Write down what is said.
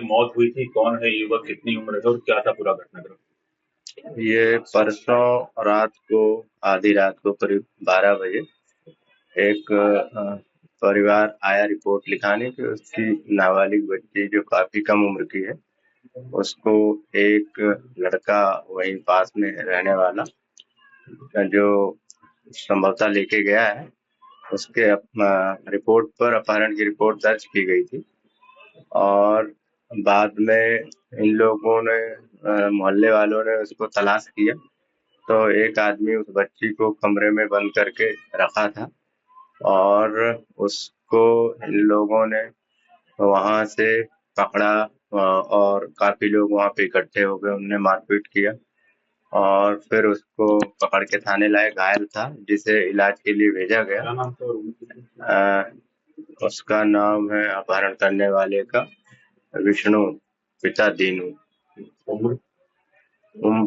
मौत हुई थी, कौन है युवक, कितनी उम्र है और क्या था पूरा घटनाक्रम? ये परसों रात को, आधी रात को करीब 12 बजे एक परिवार आया रिपोर्ट लिखाने कि उसकी नाबालिग बच्ची जो काफी कम उम्र की है, उसको एक लड़का वहीं पास में रहने वाला जो संभवतः लेके गया है, उसके रिपोर्ट पर अपहरण की रिपोर्ट दर्ज की गई थी। और बाद में इन लोगों ने मोहल्ले वालों ने उसको तलाश किया, तो एक आदमी उस बच्ची को कमरे में बंद करके रखा था और उसको इन लोगों ने वहां से पकड़ा। और काफी लोग वहां पे इकट्ठे हो गए, उनने मारपीट किया और फिर उसको पकड़ के थाने लाए। घायल था जिसे इलाज के लिए भेजा गया। क्या नाम था और उम्र कितनी उसका नाम है अपहरण करने वाले का विष्णु, पिता दीनू। उम्र? उम्र